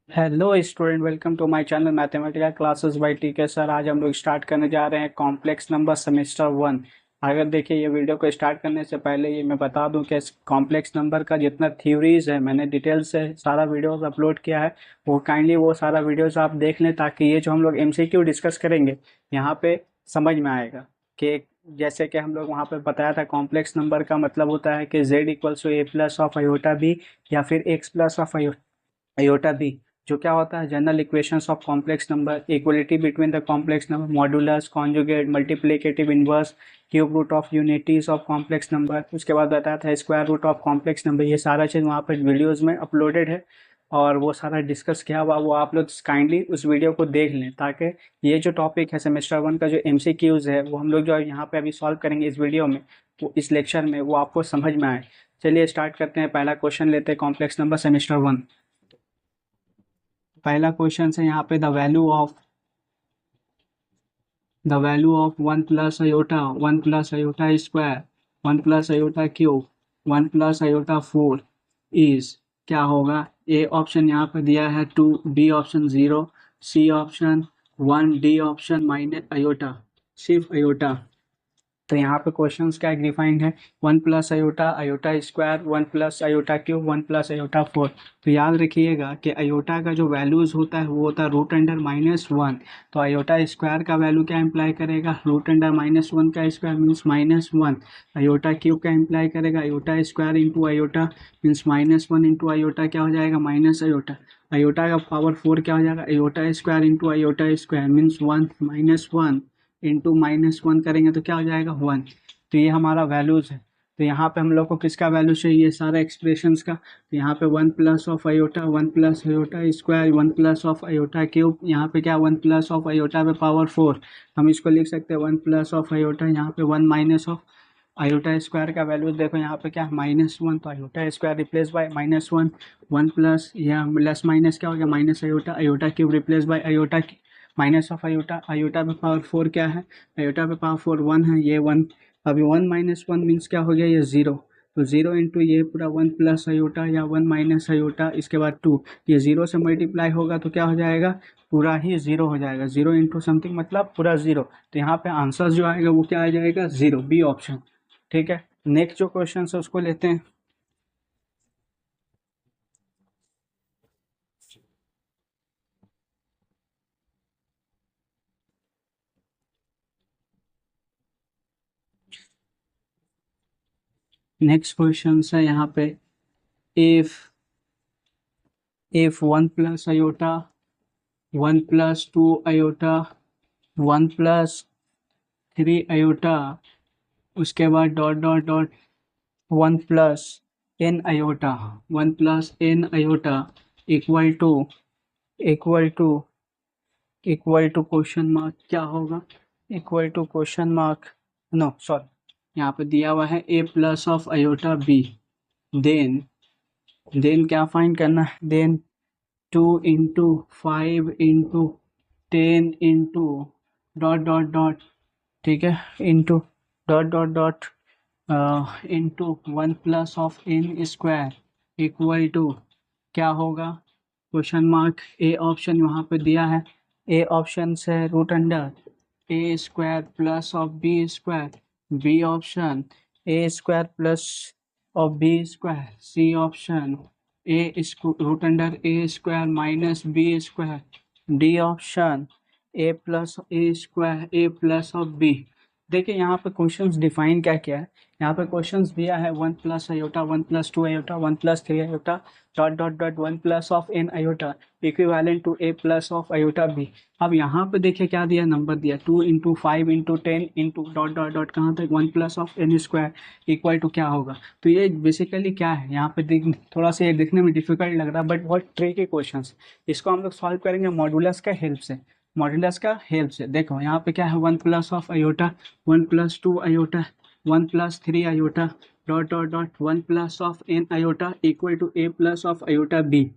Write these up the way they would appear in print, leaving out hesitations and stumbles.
Hello student, welcome to my channel mathematical classes by TK sir. आज हम लोग start करने जा रहे हैं कॉम्प्लेक्स नंबर सेमेस्टर 1। अगर देखिए, ये वीडियो को स्टार्ट करने से पहले ये मैं बता दूं कि कॉम्प्लेक्स नंबर का जितना थ्योरीज है मैंने डिटेल से सारा वीडियोस अपलोड किया है। वो काइंडली वो सारा वीडियोस आप देख लें, ताकि ये जो हम लोग एमसीक्यू डिस्कस करेंगे यहाँ पे समझ में आएगा कि जैसे कि हम लोग वहाँ पे बताया था, कॉम्प्लेक्स नंबर का मतलब होता है कि z equals to a plus of iota b या फिर x plus of iota b, जो क्या होता है general equations of complex number, equality between the complex number, modulus, conjugate, multiplicative inverse, cube root of unities of complex number. उसके बाद बताया था square root of complex number. ये सारा चीज़ वहाँ पर वीडियोज़ में अपलोडेड है और वो सारा डिस्कस किया हुआ, वो आप लोग काइंडली उस वीडियो को देख लें, ताकि ये जो टॉपिक है सेमेस्टर 1 का जो एमसीक्यूज है वो हम लोग जो यहाँ पे अभी सॉल्व करेंगे इस वीडियो में, वो इस लेक्चर में वो आपको समझ में आए। चलिए स्टार्ट करते हैं। पहला क्वेश्चन लेते हैं कॉम्प्लेक्स नंबर सेमेस्टर 1। पहला क्वेश्चन है यहाँ पे the value of 1 plus iota, 1 plus iota square, 1 plus iota cube, 1 plus iota 4 is क्या होगा। ए ऑप्शन यहाँ पे दिया है 2, B option 0, C option 1, D option minus iota, सिर्फ आयोटा। तो यहाँ पे क्वेश्चंस क्या डिफाइंड है, 1 plus iota, iota square, 1 plus iota cube, 1 plus iota 4। तो याद रखिएगा कि आयोटा का जो वैल्यूज होता है वो होता है रूट अंडर -1। तो आयोटा स्क्वायर का वैल्यू क्या इंप्लाई करेगा, रूट अंडर -1 का स्क्वायर मीन्स -1। आयोटा क्यूब क्या इंप्लाई करेगा, iota square into iota means -1 into iota क्या हो जाएगा, माइनस आयोटा। आयोटा का पावर 4 क्या हो जाएगा, iota square into iota square means 1 -1 into -1 करेंगे तो क्या हो जाएगा 1। तो ये हमारा वैल्यूज है। तो यहाँ पे हम लोग को किसका वैल्यू चाहिए, सारा एक्सप्रेशंस का। तो यहाँ पे 1 plus of iota, 1 plus iota square, 1 plus of iota cube, यहाँ पे क्या 1 प्लस ऑफ आयोटा पे पावर 4। हम इसको लिख सकते हैं 1 प्लस ऑफ आयोटा, यहाँ पे 1 माइनस ऑफ आयोटा स्क्वायर का वैल्यू देखो यहाँ पे क्या -1। तो iota square replace by -1, 1 plus या प्लस माइनस क्या हो गया minus iota, iota cube replace by iota minus of iota. Iota पे पावर 4 क्या है, आयोटा पे पावर 4 1 है, ये 1। अभी 1 -1 मीन्स क्या हो गया, ये 0। तो 0 इंटू ये पूरा 1 प्लस आयोटा या 1 माइनस आयोटा, इसके बाद 2, ये 0 से मल्टीप्लाई होगा तो क्या हो जाएगा, पूरा ही 0 हो जाएगा। 0 इंटू समथिंग मतलब पूरा 0। तो यहाँ पे आंसर जो आएगा वो क्या आ जाएगा, 0, बी ऑप्शन। ठीक है, नेक्स्ट जो क्वेश्चन है उसको लेते हैं। नेक्स्ट क्वेश्चन है यहाँ पे, if 1 plus iota, 1 plus 2 iota, 1 plus 3 iota, उसके बाद dot dot dot 1 plus n iota, 1 plus n iota equal to equal to equal to question mark क्या होगा, equal to question mark, no sorry, यहाँ पे दिया हुआ है a plus of iota b। Then क्या फाइंड करना है, then 2 into 5 into 10 into dot dot dot, ठीक है, into dot dot dot into 1 plus of n square equal to क्या होगा, क्वेश्चन मार्क। ए ऑप्शन वहाँ पे दिया है, ए ऑप्शन से root under a square plus of b square, B option a square plus of b square, C option a root under a square minus b square, D option a plus a square a plus of b. देखिए यहाँ पे questions define क्या क्या है, यहाँ पे questions दिया है 1 plus iota, 1 plus 2 iota, 1 plus 3 iota, dot dot dot 1 plus of n iota equivalent to a plus of iota b। अब यहाँ पे देखिए क्या दिया, नंबर दिया 2 into 5 into 10 into dot dot dot कहाँ तक 1 plus of n square equal to क्या होगा। तो ये बेसिकली क्या है, यहाँ पे थोड़ा सा ये देखने में डिफिकल्ट लग रहा है बट बहुत ट्रिकी क्वेश्चन। इसको हम लोग सॉल्व करेंगे मॉडुलस का हेल्प से। मॉडुलस का हेल्प से देखो यहाँ पे क्या है, 1 plus of iota, 1 plus 2 iota, 1 plus 3 iota, dot dot dot 1 plus of n iota equal to a plus of iota b।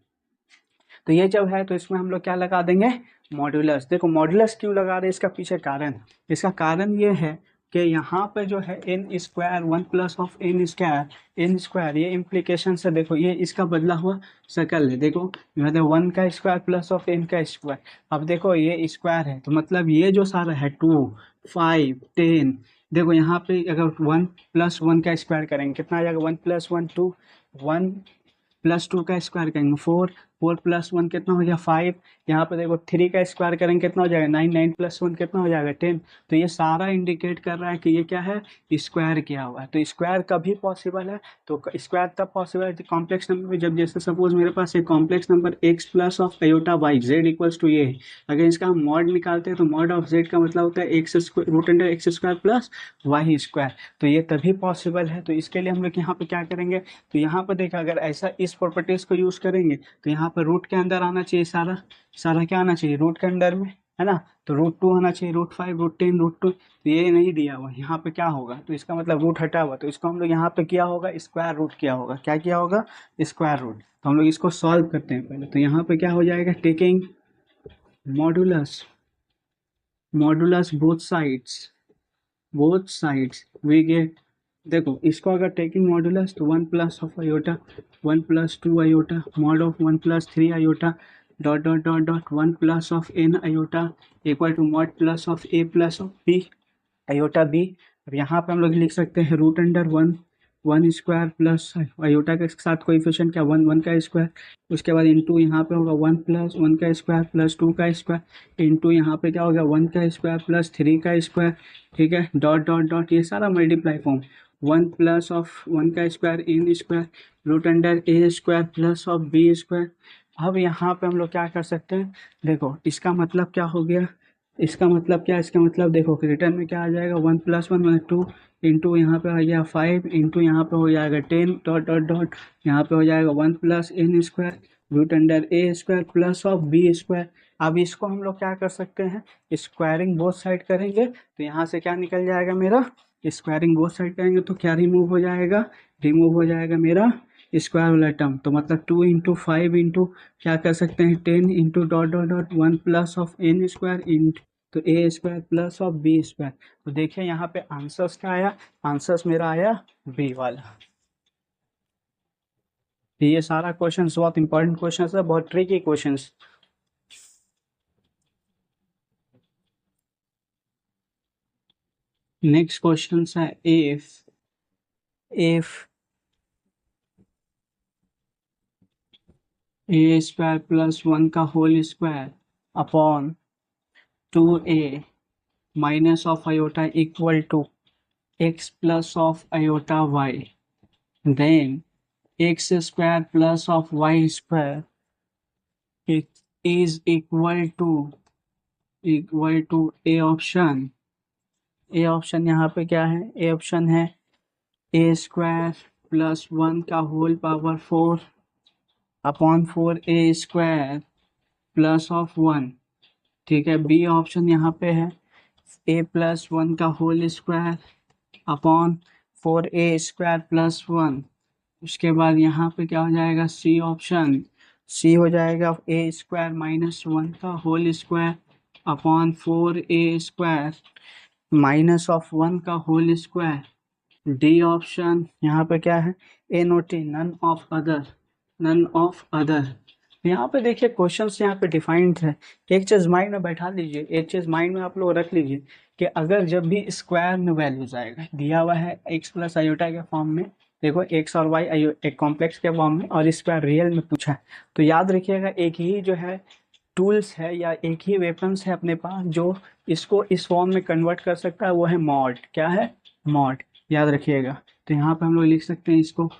तो ये जब है तो इसमें हम लोग क्या लगा देंगे, मॉड्यूलस। देखो मॉड्यूलस क्यों लगा रहे हैं, इसका पीछे कारण, इसका कारण ये है कि यहाँ पे जो है n square one plus of n square, ये इम्प्लीकेशन से देखो, ये इसका बदला हुआ शक्ल है। देखो मतलब वन का स्क्वायर प्लस ऑफ एन का स्क्वायर। अब देखो ये स्क्वायर है तो मतलब ये जो सारा है 2, 5, 10, देखो यहाँ पे अगर 1 + 1 का स्क्वायर करेंगे कितना आ जाएगा, 1 + 1 2, 1 + 2 का स्क्वायर करेंगे 4, 4 + 1 कितना हो गया 5। यहाँ पे देखो 3 का स्क्वायर करेंगे कितना हो जाएगा 9, 9 + 1 कितना हो जाएगा 10। तो ये सारा इंडिकेट कर रहा है कि ये क्या है, स्क्वायर किया हुआ है। तो स्क्वायर कभी पॉसिबल है, तो स्क्वायर तब पॉसिबल है कॉम्प्लेक्स नंबर में, जब जैसे सपोज मेरे पास एक complex number x + of iota y z equals to ये है। अगर इसका हम मॉड निकालते हैं तो मॉड ऑफ z का मतलब होता है x square √x² plus y square. तो ये तभी पॉसिबल है। तो इसके लिए हम लोग यहाँ पे क्या करेंगे, तो यहाँ पर देखा अगर ऐसा इस प्रॉपर्टीज को यूज करेंगे तो यहाँ पर रूट के अंदर आना चाहिए, सारा सारा क्या आना चाहिए रूट के अंदर में, है ना। तो √2 आना चाहिए, √5, √10, √2। तो ये नहीं दिया हुआ यहाँ पे क्या होगा, तो इसका मतलब रूट हटा हुआ, तो इसको हम लोग यहाँ पे किया होगा स्क्वायर रूट किया होगा। क्या किया होगा, स्क्वायर रूट। तो हम लोग इसको सॉल्व करते हैं पहले। तो यहाँ पे क्या हो जाएगा, taking modulus, modulus both sides we get. देखो इसको अगर टेकिंग मॉडुलस तो 1 + of iota 1 + 2 iota mod of 1 + 3 iota dot dot dot dot 1 + of n iota equal to mod plus of a + of b iota b। अब यहाँ पे हम लोग लिख सकते हैं √1 1 स्क्वायर प्लस आयोटा के साथ कोएफिशिएंट क्या 1 1 का स्क्वायर, उसके बाद इंटू यहाँ पे होगा 1 + 1 का स्क्वायर प्लस 2 का स्क्वायर इंटू यहाँ पे क्या होगा 1 का स्क्वायर प्लस 3 का स्क्वायर। ठीक है, डॉट डॉट डॉट ये सारा मल्टीप्लाई फॉर्म 1 + ऑफ 1 का square n square √a² plus of b square. अब यहाँ पे हम लोग क्या कर सकते हैं, देखो इसका मतलब क्या हो गया, इसका मतलब क्या, इसका मतलब देखो कि रिटर्न में क्या आ जाएगा 1 + 1 मतलब 2 इंटू यहाँ पे आ गया 5 इंटू यहाँ पे हो जाएगा 10 डॉट डॉट डॉट यहाँ पे हो जाएगा 1 + n² √a² plus of b square. अब इसको हम लोग क्या कर सकते हैं, स्क्वायरिंग बोथ साइड करेंगे तो यहाँ से क्या निकल जाएगा मेरा, स्क्वायरिंग बोथ साइड करेंगे तो क्या रिमूव हो जाएगा, रिमूव हो जाएगा मेरा स्क्वायर वाला टर्म। तो मतलब 2 × 5 इंटू क्या कर सकते हैं 10 into dot dot dot 1 + of n² into तो a² plus of b square. तो देखिए यहाँ पे आंसर्स क्या आया, आंसर्स मेरा आया बी वाला। तो ये सारा क्वेश्चन बहुत इंपॉर्टेंट क्वेश्चन है, बहुत ट्रिकी क्वेश्चन। नेक्स्ट क्वेश्चन है इफ a² + 1 का whole square upon 2a minus of iota equal to x plus of iota y, then x² plus of y² is equal to A option. A option यहाँ पे क्या है, A option है a² + 1 का whole power 4 upon 4a² plus of 1। ठीक है, B option यहाँ पे है a + 1 का whole square upon 4a² plus 1। उसके बाद यहाँ पे क्या हो जाएगा, सी ऑप्शन, सी हो जाएगा a² - 1 का whole square upon 4a² minus of 1 का होल स्क्वायर। डी ऑप्शन यहाँ पे क्या है, ए नोटी नन ऑफ अदर। यहाँ पे देखिए क्वेश्चंस यहाँ पे डिफाइंड है। एक चीज माइंड में बैठा लीजिए, एक चीज माइंड में आप लोग रख लीजिए कि अगर जब भी स्क्वायर में वैल्यूज आएगा, दिया हुआ है x + आयोटा के फॉर्म में, देखो x और y एक कॉम्प्लेक्स के फॉर्म में और स्क्वायर रियल में पूछा है, तो याद रखिएगा एक ही जो है टूल्स है या एक ही वेपन्स है अपने पास जो इसको इस फॉर्म में कन्वर्ट कर सकता है, वो है मॉड। क्या है, मॉड, याद रखिएगा। तो यहाँ पे हम लोग लिख सकते हैं इसको,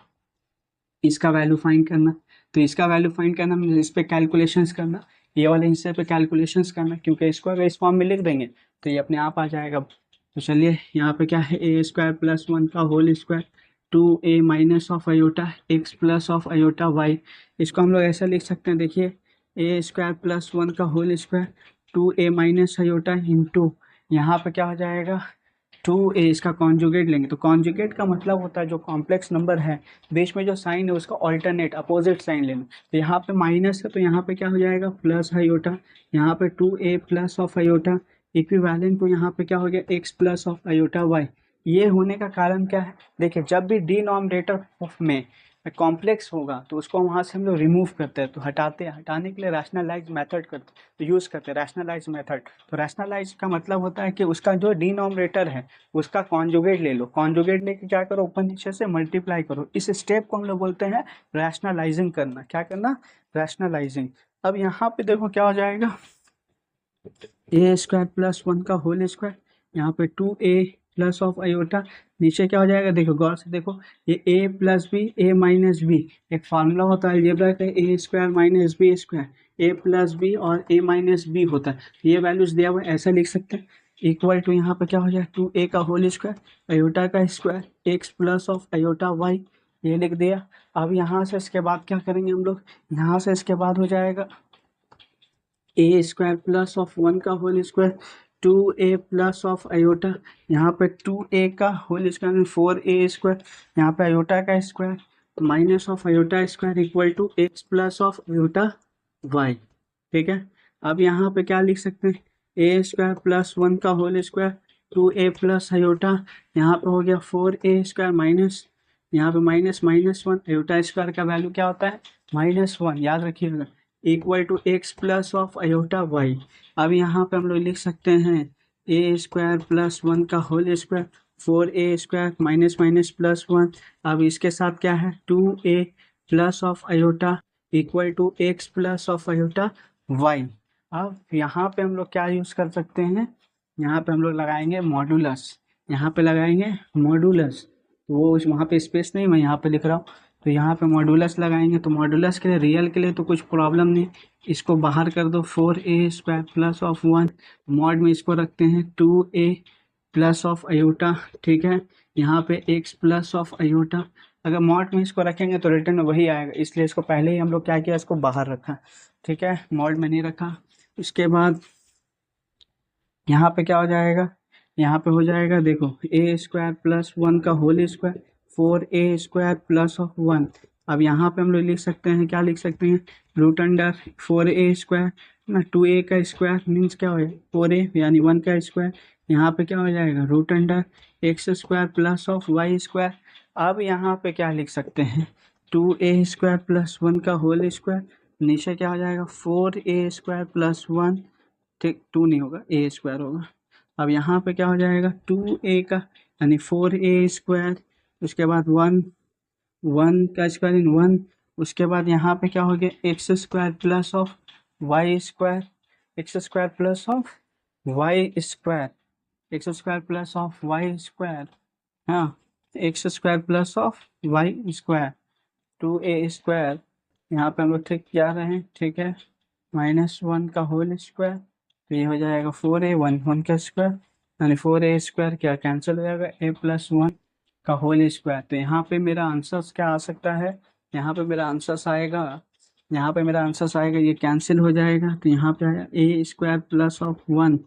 इसका वैल्यू फाइंड करना। तो इसका वैल्यू फाइंड करना मतलब इस पर कैलकुलेशंस करना, ये वाले हिस्से पे कैलकुलेशंस करना, क्योंकि इसको अगर इस फॉर्म में लिख देंगे तो ये अपने आप आ जाएगा। तो चलिए यहाँ पे क्या है, a² + 1 का whole square 2a minus of iota x plus of iota y। इसको हम लोग ऐसा लिख सकते हैं, देखिए a² + 1 का whole square 2a minus iota into यहाँ पे क्या हो जाएगा 2a, इसका कॉन्जुगेट लेंगे। तो कॉन्जुगेट का मतलब होता है जो कॉम्प्लेक्स नंबर है बीच में जो साइन है उसका ऑल्टरनेट अपोजिट साइन लेना। तो यहाँ पे माइनस है तो यहाँ पे क्या हो जाएगा प्लस आयोटा, यहाँ पे 2a plus of iota equivalent to यहाँ पे क्या हो गया x plus of iota y. ये होने का कारण क्या है, देखिए जब भी डिनोमिनेटर में कॉम्प्लेक्स होगा तो उसको वहाँ से हम लोग रिमूव करते हैं, तो हटाते हैं, हटाने के लिए रैशनलाइज मेथड करते तो यूज़ करते हैं रैशनलाइज मेथड। तो रैशनलाइज का मतलब होता है कि उसका जो डिनोमिनेटर है उसका कॉन्जुगेट ले लो, कॉन्जुगेट लेके क्या करो, ऊपर नीचे से मल्टीप्लाई करो। इस स्टेप को हम लोग बोलते हैं रैशनलाइजिंग करना। क्या करना, रैशनलाइजिंग। अब यहाँ पे देखो क्या हो जाएगा, ए स्क्वायर प्लस वन का होल स्क्वायर, यहाँ पे 2a प्लस ऑफ आयोटा, नीचे क्या हो जाएगा, देखो गौर से देखो, ये a plus b a minus b, एक फार्मूला होता है अलजेब्रा का, a square minus b square, a plus b और ए माइनस बी होता है। ये वैल्यूज दिया हुआ है, ऐसा लिख सकते हैं, इक्वल टू यहाँ पे क्या हो जाएगा 2a का होल स्क्वायर आयोटा का square x plus of iota y, ये लिख दिया। अब यहाँ से इसके बाद क्या करेंगे हम लोग, यहाँ से इसके बाद हो जाएगा a square plus of one का whole square 2a plus of iota, यहाँ पे 2a का होल स्क्वायर 4a स्क्वायर, यहाँ पे आयोटा का square minus of iota square equal to x plus of iota y. ठीक है, अब यहाँ पे क्या लिख सकते हैं, ए स्क्वायर प्लस वन का whole square 2a plus iota, यहाँ पे हो गया 4a स्क्वायर माइनस, यहाँ पे minus minus one, iota square का वैल्यू क्या होता है -1, याद रखिएगा, equal to x plus of iota y. अब यहाँ पे हम लोग लिख सकते हैं ए स्क्वायर प्लस वन का whole square 4a square minus minus plus one, अब इसके साथ क्या है 2a plus of iota equal to x plus of iota y. अब यहाँ पे हम लोग क्या यूज़ कर सकते हैं, यहाँ पे हम लोग लगाएंगे मॉडुलस, यहाँ पे लगाएंगे मॉडुलस, वो वहाँ पे स्पेस नहीं, मैं यहाँ पे लिख रहा हूँ, तो यहाँ पे मॉडुलस लगाएंगे। तो मॉडुलस के लिए रियल के लिए तो कुछ प्रॉब्लम नहीं, इसको बाहर कर दो 4a square plus of one, mod में इसको रखते हैं 2a प्लस ऑफ आयोटा। ठीक है, यहाँ पे x प्लस ऑफ आयोटा, अगर मॉड में इसको रखेंगे तो रिटर्न में वही आएगा, इसलिए इसको पहले ही हम लोग क्या किया, इसको बाहर रखा। ठीक है, मॉड में नहीं रखा। उसके बाद यहाँ पे क्या हो जाएगा, यहाँ पे हो जाएगा देखो ए स्क्वायर प्लस वन का whole square 4a square plus of one. अब यहाँ पे हम लोग लिख सकते हैं, क्या लिख सकते हैं, रूट अंडर 4a स्क्वायर ना 2a का स्क्वायर मीन्स क्या होगा 4a यानी 1 का स्क्वायर, यहाँ पे क्या हो जाएगा root under x square plus of y square. अब यहाँ पे क्या लिख सकते हैं 2a स्क्वायर प्लस वन का होल स्क्वायर, नीचे क्या हो जाएगा 4a स्क्वायर प्लस वन, ठीक 2 नहीं होगा ए स्क्वायर होगा। अब यहाँ पे क्या हो जाएगा 2a का यानी 4a स्क्वायर, उसके बाद 1 का स्क्वायर इन 1, उसके बाद यहाँ पे क्या हो गया x square plus of y square, x square plus of y square, x square plus of y square, हाँ x square plus of y square 2a square, यहाँ पे हम लोग ठीक क्या रहे हैं, ठीक है -1 का होल स्क्वायर, तो ये हो जाएगा 4a 1 का स्क्वायर यानी 4a स्क्वायर क्या कैंसिल हो जाएगा a प्लस वन का होल स्क्वायर। तो यहाँ पे मेरा आंसर क्या आ सकता है, यहाँ पे मेरा आंसर आएगा, यहाँ पे मेरा आंसर आएगा, ये कैंसिल हो जाएगा, तो यहाँ पे आएगा ए स्क्वायर प्लस ऑफ वन।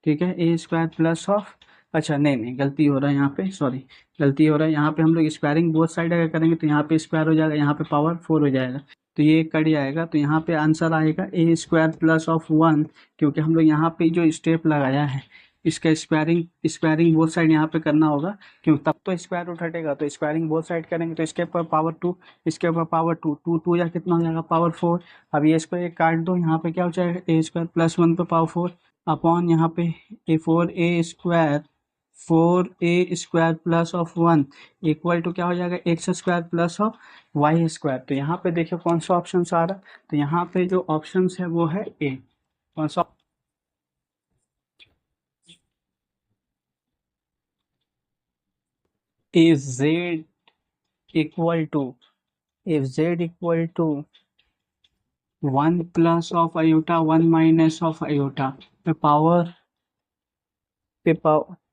ठीक है, ए स्क्वायर प्लस ऑफ, अच्छा नहीं नहीं गलती हो रहा है यहाँ पे, सॉरी गलती हो रहा है, यहाँ पे हम लोग स्क्वायरिंग बोथ साइड अगर करेंगे तो यहाँ पे स्क्वायर हो जाएगा, यहाँ पे पावर 4 हो जाएगा, तो ये कट जाएगा, तो यहाँ पे आंसर आएगा ए स्क्वायर प्लस ऑफ वन, क्योंकि हम लोग यहाँ पे जो स्टेप लगाया है इसका स्क्वायरिंग स्क्वायरिंग बोथ साइड यहाँ पे करना होगा, क्यों तब तो स्क्वायर रूट हटेगा, तो स्क्वायरिंग बोथ साइड करेंगे तो इसके ऊपर पावर 2, इसके ऊपर पावर 2, 2 2 या कितना हो जाएगा पावर 4। अब ये इसको एक काट दो, यहाँ पे क्या हो जाएगा ए स्क्वायर प्लस वन पे पावर 4 अपॉन यहाँ पे a 4a square plus of one equal to क्या हो जाएगा x square plus of y square. तो यहाँ पे देखिए कौन सा ऑप्शन आ रहा है, तो यहाँ पे जो ऑप्शन है वो है ए, कौन सा, if z equal to, if z equal to 1 plus of iota 1 minus of iota पे पावर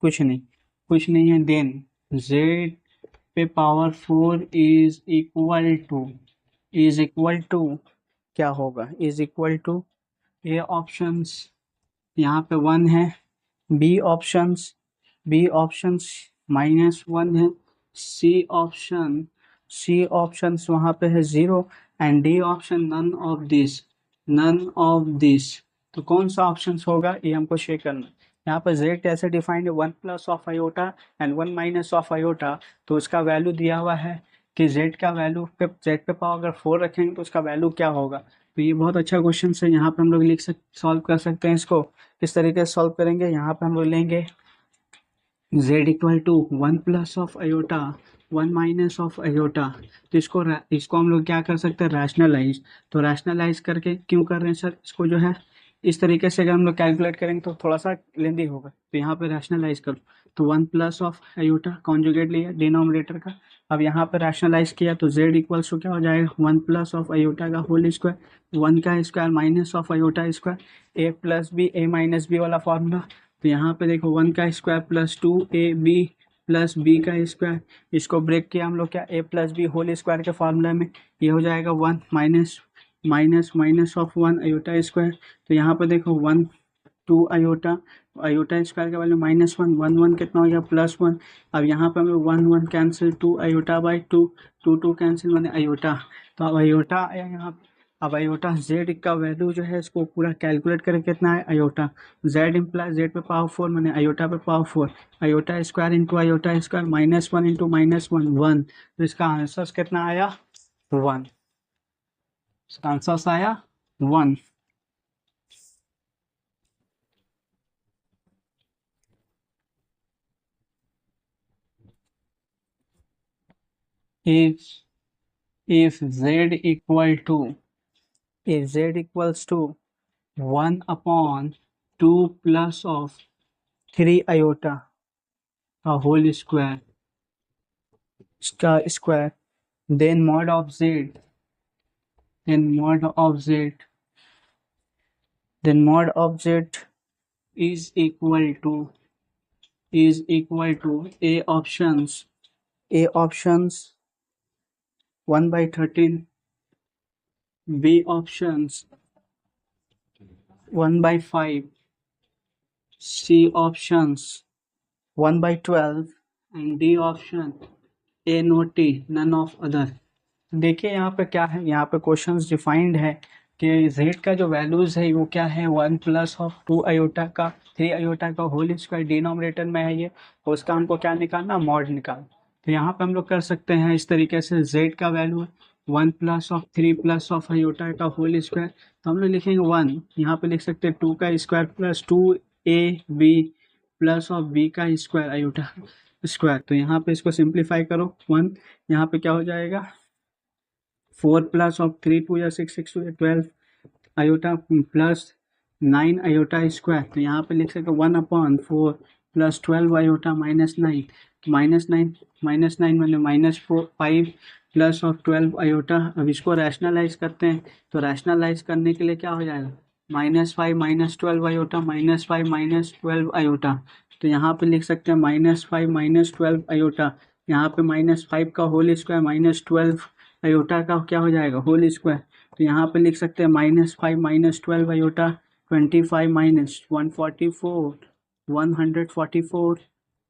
कुछ नहीं है, देन z पे पावर 4 इज इक्वल टू क्या होगा, is equal to A options यहाँ पे 1 है, बी ऑप्शंस -1 है, सी ऑप्शंस वहाँ पे है 0 and D option none of this. तो कौन सा ऑप्शन होगा ये हमको चेक करना है, यहाँ पर z कैसे डिफाइंड है, 1 plus of iota and 1 minus of iota. तो उसका वैल्यू दिया हुआ है कि z का वैल्यू पे z पे पावर अगर 4 रखेंगे तो उसका वैल्यू क्या होगा। तो ये बहुत अच्छा क्वेश्चन है, यहाँ पे हम लोग सॉल्व कर सकते हैं। इसको किस तरीके से सॉल्व करेंगे, यहाँ पे हम लोग लेंगे z equal to 1 plus of iota 1 minus of iota. तो इसको हम लोग क्या कर सकते हैं, रैशनलाइज। तो रैशनलाइज करके क्यों कर रहे हैं सर, इसको जो है इस तरीके से अगर हम लोग कैलकुलेट करेंगे तो थोड़ा सा लेंदी होगा। तो यहाँ पे रैशनलाइज करो तो 1 प्लस ऑफ आयोटा कॉन्जुगेट लिया डिनोमिनेटर का। अब यहाँ पे रैशनलाइज किया तो z इक्वल्स टू क्या हो जाएगा, 1 प्लस ऑफ आयोटा का होल स्क्वायर, 1 का square minus of iota square, a plus b a minus b वाला फॉर्मूला। तो यहाँ पे देखो 1 का स्क्वायर प्लस 2ab प्लस बी का स्क्वायर, इसको ब्रेक किया हम लोग क्या, a plus b whole square के फार्मूला में। ये हो जाएगा 1 minus minus minus of 1 iota square. तो यहाँ पे देखो 1 2 आयोटा, आयोटा स्क्वायर का वैल्यू -1, 1 1 कितना हो गया +1। अब यहाँ पे हम लोग 1 1 कैंसिल, 2 आयोटा बाई 2, 2 2 कैंसिल मैंने आयोटा। तो अब आयोटा आया यहाँ पे। अब आयोटा z का वैल्यू जो है इसको पूरा कैलकुलेट करें कितना है आयोटा, z इम्प्लाई z पे पावर 4 मैंने आयोटा पे power 4, iota square into iota square -1 into -1 1। तो इसका आंसर कितना आया 1, इसका आंसर आया 1। if if z equal to if z equals to 1 upon 2 plus of 3 iota a whole square square, then mod of z then mod of z then mod of z is equal to a options 1 by 13, b options 1 by 5, c options 1 by 12 and d option a not T none of other. देखिए यहाँ पे क्या है, यहाँ पे questions defined है कि z का जो वैल्यूज है वो क्या है, 1 प्लस ऑफ 2 आयोटा का 3 आयोटा का होल स्क्वायर डिनोमिनेटर में है ये, और उसका हमको क्या निकालना, मॉड निकाल। तो यहाँ पे हम लोग कर सकते हैं इस तरीके से, z का वैल्यू है 1 plus of 3 plus of iota का होल स्क्वायर। तो हम लोग लिखेंगे 1, यहाँ पे लिख सकते हैं 2 का स्क्वायर plus 2ab plus of b का स्क्वायर आयोटा स्क्वायर। तो यहाँ पे इसको सिंप्लीफाई करो 1, यहाँ पे क्या हो जाएगा 4 प्लस ऑफ 3 2 या 6 6 2 या 12 आयोटा प्लस 9 आयोटा स्क्वायर। तो यहाँ पे लिख सकते 1 अपॉन 4 प्लस 12 आयोटा -9, -9 मतलब -5 प्लस ऑफ 12 आयोटा। अब इसको रैशनलाइज करते हैं, तो रैशनलाइज करने के लिए क्या हो जाएगा, -5 -12 आयोटा -5 -12 आयोटा। तो यहाँ पे लिख सकते हैं -5 -12 आयोटा, यहाँ पे -5 का होल स्क्वायर -12 आयोटा का क्या हो जाएगा होल स्क्वायर। तो यहाँ पे लिख सकते हैं -5 -12 आयोटा 25 माइनस 144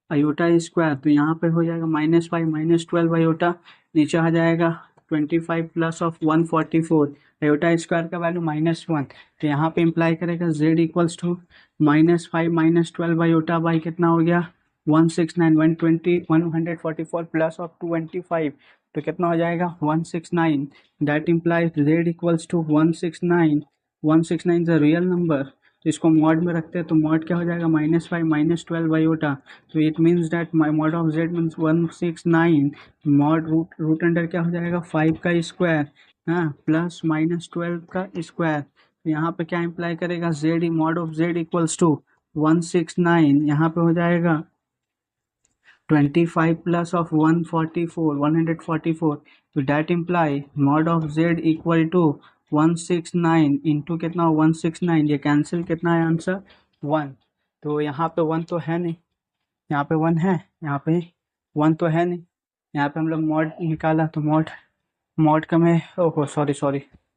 आयोटा स्क्वायर। तो यहाँ पे हो जाएगा -5 -12 आयोटा, नीचे आ जाएगा 25 प्लस ऑफ 144 आयोटा स्क्वायर का वैल्यू -1। तो यहाँ पे इम्प्लाई करेगा z equals to -5 -12 iota by कितना हो गया 169 144 प्लस ऑफ 225, तो कितना हो जाएगा 169। That implies z equals to 169, 169 is a real number. तो इसको मॉड में रखते हैं तो मॉड क्या हो जाएगा -5 -12 आयोटा। तो it means that mod of z means 169, mod root under क्या हो जाएगा 5 का स्क्वायर, हाँ प्लस -12 का स्क्वायर। तो यहाँ पे क्या इम्प्लाई करेगा z mod of z equals to 169, यहाँ पे हो जाएगा 25 प्लस ऑफ 144 तो that imply mod of z equal to 169 into कितना 169, ये कैंसिल कितना है आंसर 1। तो यहाँ पे 1 तो है नहीं, यहाँ पे 1 है, यहाँ पे 1 तो है नहीं, यहाँ पे हम लोग मॉड निकाला तो मॉड का में ओहो सॉरी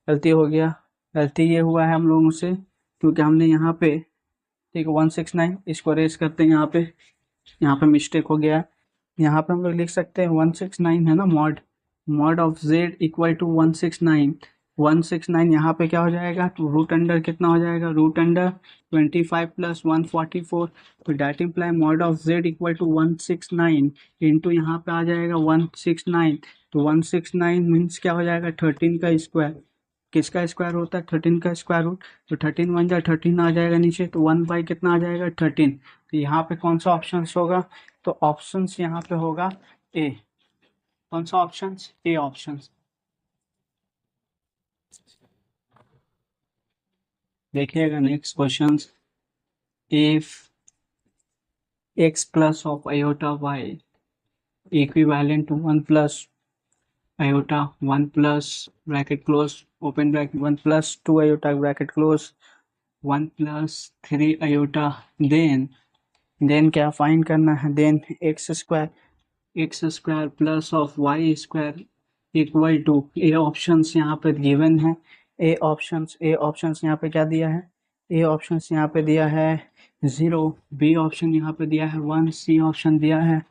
गलती हो गया, गलती ये हुआ है हम लोगों से क्योंकि हमने यहाँ पे ठीक 169 इसको रेस करते हैं, यहाँ पे मिस्टेक हो गया। यहाँ पे हम लोग लिख सकते हैं 169 है ना, mod of z equal to 169 169 यहाँ पे क्या हो जाएगा, तो रूट अंडर कितना हो जाएगा, रूट अंडर 25 प्लस 144, तो that imply mod of z equal to 169 into यहाँ पे आ जाएगा 169, तो 169 मीन्स क्या हो जाएगा 13 का स्क्वायर, किसका स्क्वायर होता है 13 का स्क्वायर रूट, तो 13 वन जा 13 आ जाएगा नीचे, तो 1 बाई कितना आ जाएगा 13, तो यहाँ पे कौन सा ऑप्शन होगा, तो ऑप्शन यहाँ पे होगा ए, कौन सा ऑप्शन, ए ऑप्शन। देखिएगा next question, if x plus of iota y equivalent to 1 plus iota 1 plus bracket close open bracket 1 plus 2 iota bracket close 1 plus 3 iota, then क्या फाइंड करना है, then x square plus of y square equal to, A options यहाँ पे given है, ए options यहाँ पे क्या दिया है, ए ऑप्शंस यहाँ पे दिया है 0, बी ऑप्शन यहाँ पे दिया है 1, सी ऑप्शन दिया है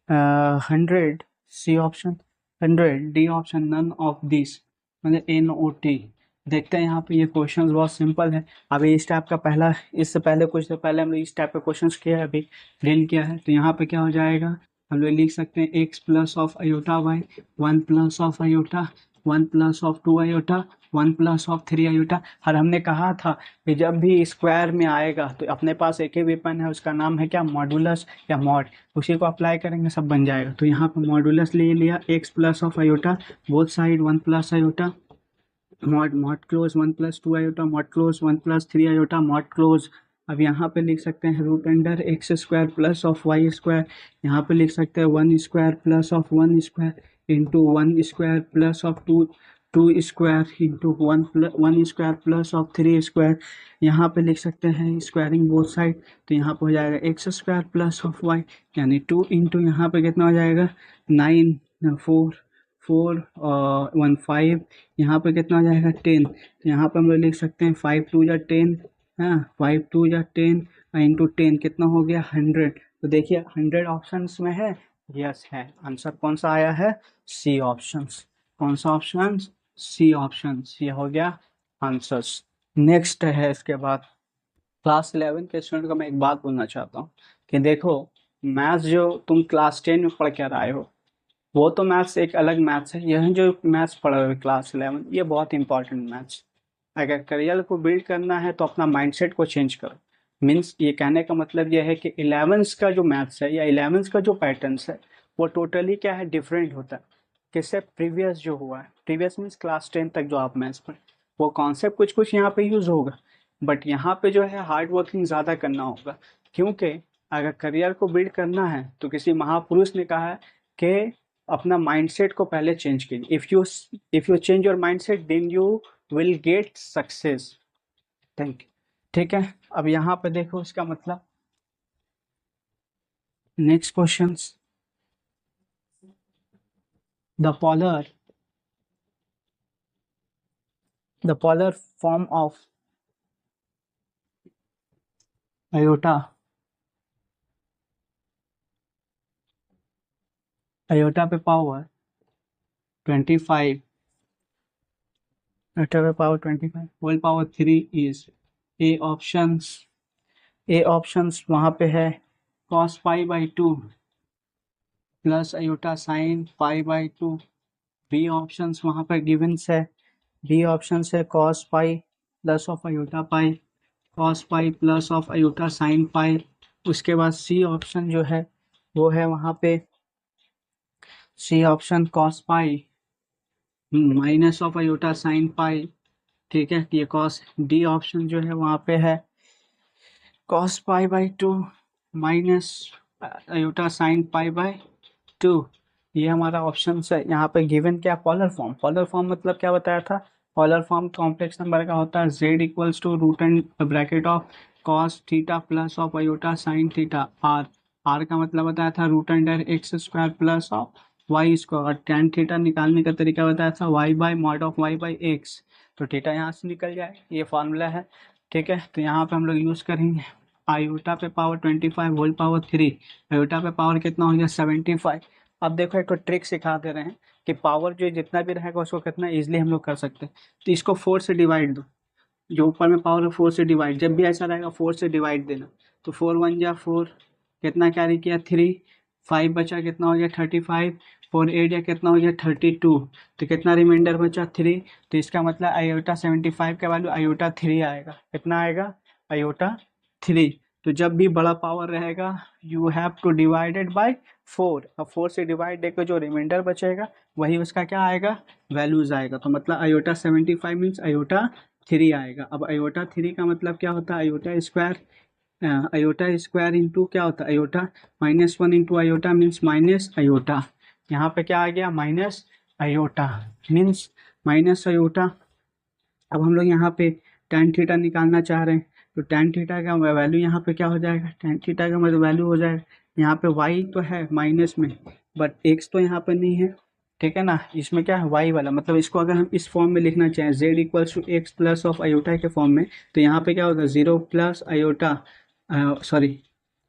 100, C option 100, D option none of this, मतलब NOT। देखते हैं यहाँ पे, ये क्वेश्चन बहुत सिंपल है। अभी इस टाइप का पहला, इससे पहले कुछ देर पहले हमने इस टाइप का क्वेश्चन किया है, अभी ड्रिल किया है, तो यहाँ पे क्या हो जाएगा, हम लोग लिख सकते हैं x plus of iota y 1 plus of iota 1 plus of 2 iota 1 plus of 3 iota. और हमने कहा था कि जब भी स्क्वायर में आएगा तो अपने पास एक ही वेपन है, उसका नाम है क्या, मॉडुलस या मॉड, उसी को अप्लाई करेंगे सब बन जाएगा। तो यहाँ पर मॉडुलस ले लिया x plus of iota both side 1 plus iota mod close 1 plus 2 iota mod close 1 plus 3 iota mod close. अब यहाँ पे लिख सकते हैं root under x square plus of y square, यहाँ पे लिख सकते हैं 1 square plus of 1 square into 1 square plus of 2 square into 1 square plus of 3 square. यहाँ पे लिख सकते हैं स्क्वायरिंग बोथ साइड, तो यहाँ पे हो जाएगा x square plus of y, यानी 2 इंटू यहाँ पे कितना हो जाएगा 9 4 यहाँ पे कितना हो जाएगा 10, तो यहाँ पे हम लोग लिख सकते हैं 5 2 या 10, हाँ 5 2 या 10 इंटू 10 कितना हो गया 100। तो देखिए 100 ऑप्शंस में है, यस है, आंसर कौन सा आया है, सी ऑप्शंस, कौन सा ऑप्शन, सी ऑप्शंस, ये हो गया आंसर्स। नेक्स्ट है इसके बाद क्लास 11 के स्टूडेंट को मैं एक बात बोलना चाहता हूँ कि देखो, मैथ्स जो तुम क्लास 10 में पढ़ कर आए हो वो तो मैथ्स एक अलग मैथ्स है, यह जो मैथ्स पढ़ रहे हो क्लास 11 ये बहुत इंपॉर्टेंट मैथ्स। अगर करियर को बिल्ड करना है तो अपना माइंडसेट को चेंज करो, मीन्स ये कहने का मतलब यह है कि 11th का जो मैथ्स है या 11th का जो पैटर्न्स है वो टोटली क्या है, डिफरेंट होता है किससे, प्रीवियस जो हुआ है, प्रीवियस मीन्स क्लास 10 तक जो आप मैथ्स पढ़े वो कॉन्सेप्ट कुछ कुछ यहाँ पे यूज होगा, बट यहाँ पे जो है हार्ड वर्किंग ज़्यादा करना होगा, क्योंकि अगर करियर को बिल्ड करना है तो किसी महापुरुष ने कहा है कि अपना माइंडसेट को पहले चेंज कीजिए, if you change your mindset then you will get success. Thank you, ठीक है। अब यहाँ पे देखो इसका मतलब, next question, the polar form of iota पे power 25 whole power 3 is A options वहाँ पे है cos pi by 2 plus iota sine pi by 2, B options वहाँ पे गिवंस है, बी ऑप्शन है cos pi plus of iota pi, cos pi plus of iota sine पाई। उसके बाद C option जो है वो है वहाँ पे C option cos pi minus of iota sine pi, ठीक है, ये cos। डी ऑप्शन जो है वहाँ पे है cos pi by 2 minus iota sine pi by 2, ये हमारा ऑप्शन है। यहाँ पे गिवन क्या, पॉलर फॉर्म मतलब क्या बताया था, पॉलर फॉर्म कॉम्प्लेक्स नंबर का होता है z equals to root and bracket of cos theta plus of iota sine theta, r का मतलब बताया था root under x square plus of y square, और tan थीटा निकालने का तरीका बताया था y by mod of y by x, तो थीटा यहाँ से निकल जाए, ये फॉर्मूला है, ठीक है। तो यहाँ पे हम लोग यूज़ करेंगे आयोटा पे पावर 25 होल पावर 3, आयोटा पे पावर कितना हो गया 75। अब देखो एक तो ट्रिक सिखा दे रहे हैं कि पावर जो जितना भी रहेगा उसको कितना ईजिली हम लोग कर सकते हैं। तो इसको 4 से डिवाइड दो, जो ऊपर में पावर है 4 से डिवाइड, जब भी ऐसा रहेगा 4 से डिवाइड देना। तो 4 1 जा 4, कितना कैरी किया 3, 5 बचा कितना हो गया 35, 4 8 या कितना हो गया 32, तो कितना रिमाइंडर बचा 3। तो इसका मतलब आयोटा 75 का वैल्यू आयोटा 3 आएगा। कितना आएगा आयोटा 3। तो जब भी बड़ा पावर रहेगा you have two divided by 4। अब 4 से डिवाइड देकर जो रिमाइंडर बचेगा वही उसका क्या आएगा वैल्यूज आएगा। तो मतलब आयोटा 75 मीन्स आयोटा 3 आएगा। अब आयोटा 3 का मतलब क्या होता है आयोटा स्क्वायर इंटू क्या होता है iota -1 into iota means minus iota. यहाँ पे क्या आ गया minus iota means minus iota. अब हम लोग यहाँ पे tan थीटा निकालना चाह रहे हैं, तो tan थीटा का वैल्यू यहाँ पे क्या हो जाएगा, tan थीटा का मतलब वैल्यू हो जाएगा यहाँ पे y तो है माइनस में, बट x तो यहाँ पे नहीं है, ठीक है ना। इसमें क्या है y वाला, मतलब इसको अगर हम इस फॉर्म में लिखना चाहें z equals to x plus of iota के फॉर्म में, तो यहाँ पे क्या होगा 0 प्लस आयोटा सॉरी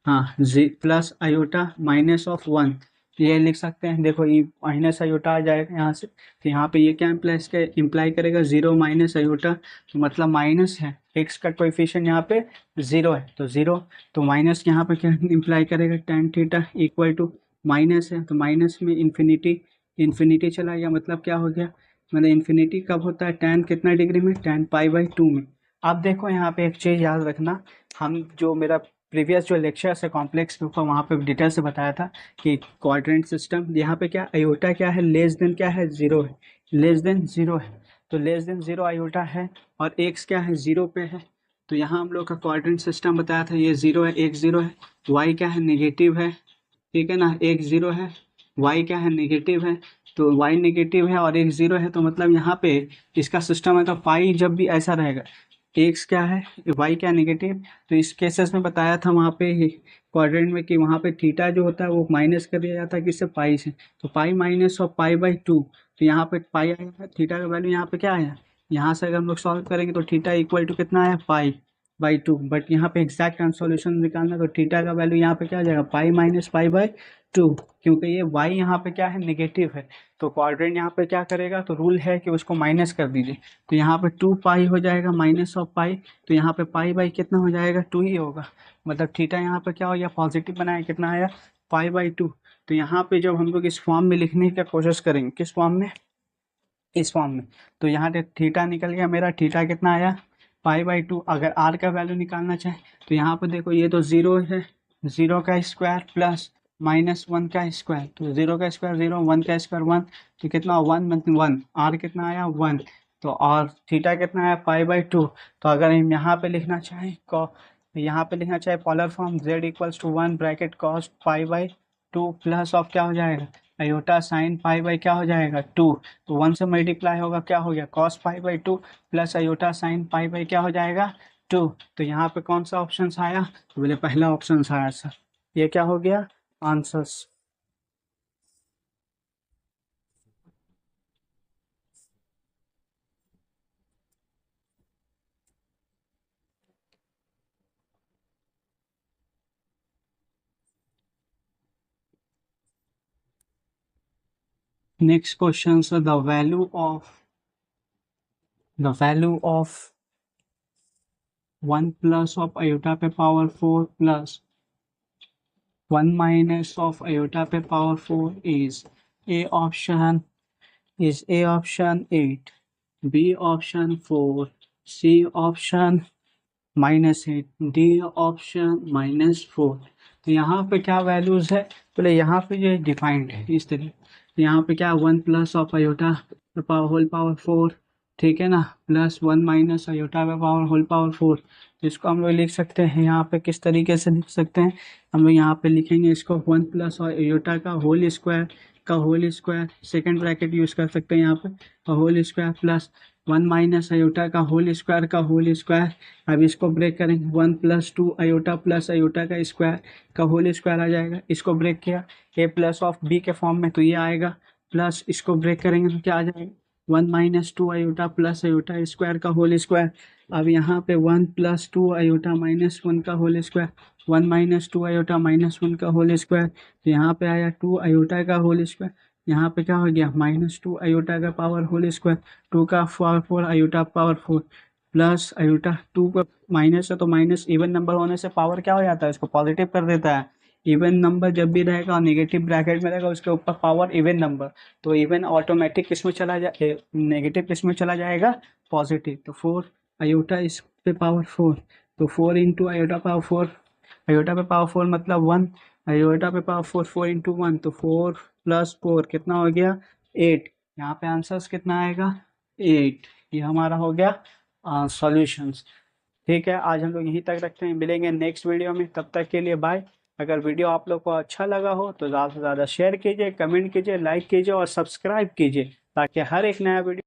हाँ जी प्लस आयोटा माइनस ऑफ 1, ये लिख सकते हैं। देखो ये माइनस आयोटा आ जाएगा यहाँ से, तो यहाँ पे ये क्या इम्प्लाई करेगा 0 माइनस आयोटा, तो मतलब माइनस है, एक्स का कोएफिशिएंट यहाँ पे 0 है तो 0, तो माइनस यहाँ पे क्या इम्प्लाई करेगा tan theta equal to minus है, तो माइनस में इन्फिनिटी चला गया, मतलब क्या हो गया, मतलब इन्फिनिटी कब होता है tan कितना डिग्री में, tan π/2 में। अब देखो यहाँ पे एक चीज़ याद रखना, हम जो मेरा प्रीवियस जो लेक्चर है कॉम्प्लेक्स के ऊपर वहाँ पे डिटेल से बताया था कि क्वाड्रेंट सिस्टम, यहाँ पे क्या आयोटा क्या है लेस देन क्या है 0 है, लेस देन 0 है, तो लेस देन 0 आयोटा है और एक्स क्या है 0 पे है। तो यहाँ हम लोग का क्वाड्रेंट सिस्टम बताया था, ये 0 है एक 0 है, वाई क्या है नेगेटिव है, ठीक है ना, एक 0 है, वाई क्या है नेगेटिव है, तो वाई नेगेटिव है और एक 0 है, तो मतलब यहाँ पे इसका सिस्टम है तो पाई जब भी ऐसा रहेगा, एक्स क्या है वाई क्या नेगेटिव, तो इस केसेस में बताया था वहाँ पे क्वाड्रेंट में कि वहाँ पे थीटा जो होता है वो माइनस कर दिया जाता है किससे पाई से, तो पाई माइनस ऑफ π/2, तो यहाँ पे पाई आया, थीटा का वैल्यू यहाँ पे क्या आया, यहाँ से अगर हम लोग सॉल्व करेंगे तो थीटा इक्वल टू कितना आया π/2, बट यहाँ पे एग्जैक्ट सोल्यूशन निकालना तो थीटा का वैल्यू यहाँ पे क्या आ जाएगा पाई माइनस π/2, क्योंकि ये y यहाँ पे क्या है नेगेटिव है, तो क्वाड्रेंट यहाँ पे क्या करेगा, तो रूल है कि उसको माइनस कर दीजिए, तो यहाँ पे 2 पाई हो जाएगा माइनस ऑफ पाई, तो यहाँ पे पाई कितना हो जाएगा 2 ही होगा, मतलब थीटा यहाँ पे क्या हो गया पॉजिटिव बनाया, कितना आया π/2। तो यहाँ पे जब हम लोग इस फॉर्म में लिखने की कोशिश करेंगे, किस फॉर्म में, इस फॉर्म में, तो यहाँ पे थीटा निकल गया मेरा, थीटा कितना आया π/2। अगर r का वैल्यू निकालना चाहे तो यहाँ पे देखो ये तो 0 है, 0 का स्क्वायर प्लस -1 का स्क्वायर, तो 0 का स्क्वायर 0, 1 का स्क्वायर 1, तो कितना 1 r कितना आया 1, तो और थीटा कितना आया π/2। तो अगर हम यहाँ पे लिखना चाहें यहाँ पे लिखना चाहे polar form z equals to 1 bracket cos π/2 plus of क्या हो जाएगा आयोटा साइन क्या हो जाएगा 2, तो 1 से मल्टीप्लाई होगा क्या हो गया cos π/2 प्लस आयोटा साइन क्या हो जाएगा 2। तो यहाँ पे कौन सा ऑप्शन आया, तो बोले पहला ऑप्शन आया सर, ये क्या हो गया answers. Next question sir, the value of 1 plus of iota पे power 4 plus 1 minus of iota पे power 4 A option is A option 8, B option 4, C option -8, D option -4। तो यहाँ पे क्या वैल्यूज है, बोले यहाँ पे जो डिफाइंड है इस तरह, तो यहाँ पे क्या 1 plus of iota power whole power 4, ठीक है ना, plus 1 minus iota power whole power 4। तो इसको हम लोग लिख सकते हैं यहाँ पे किस तरीके से लिख सकते हैं, हम लोग यहाँ पे लिखेंगे इसको 1 प्लस आयोटा का whole square second bracket use कर सकते हैं यहाँ पे, whole square plus 1 minus iota का होल स्क्वायर। अब इसको ब्रेक करेंगे 1 प्लस 2 आयोटा प्लस आयोटा का होल स्क्वायर आ जाएगा, इसको ब्रेक किया a प्लस ऑफ b के फॉर्म में, तो ये आएगा प्लस, इसको ब्रेक करेंगे तो क्या आ जाएगा 1 minus 2 iota plus iota square का होल स्क्वायर। अब यहाँ पे 1 प्लस 2 आयोटा माइनस 1 का whole square, 1 minus 2 iota minus 1 का होल स्क्वायर, तो यहाँ पे आया 2 आयोटा का होल स्क्वायर यहाँ पे क्या हो गया -2 आयोटा का पावर होल स्क्वायर, 2 का power 4 iota power 4 plus iota 2 का माइनस है तो माइनस, इवन नंबर होने से पावर क्या हो जाता है, इसको पॉजिटिव कर देता है। इवन नंबर जब भी रहेगा और नेगेटिव ब्रैकेट में रहेगा उसके ऊपर पावर इवन नंबर, तो इवन ऑटोमेटिक किस में चला जाए, नेगेटिव किस में चला जाएगा, पॉजिटिव। तो 4 आयोटा इस पे पावर 4, तो 4 इंटू आयोटा पावर 4, आयोटा पे पावर 4 मतलब 1, आयोटा पे पावर 4, 4 इंटू 1 तो 4 प्लस 4 कितना हो गया 8। यहाँ पे आंसर्स कितना आएगा 8। ये हमारा हो गया सॉल्यूशंस। ठीक है, आज हम लोग यहीं तक रखते हैं, मिलेंगे नेक्स्ट वीडियो में, तब तक के लिए बाय। अगर वीडियो आप लोग को अच्छा लगा हो तो ज़्यादा से ज़्यादा शेयर कीजिए, कमेंट कीजिए, लाइक कीजिए और सब्सक्राइब कीजिए, ताकि हर एक नया वीडियो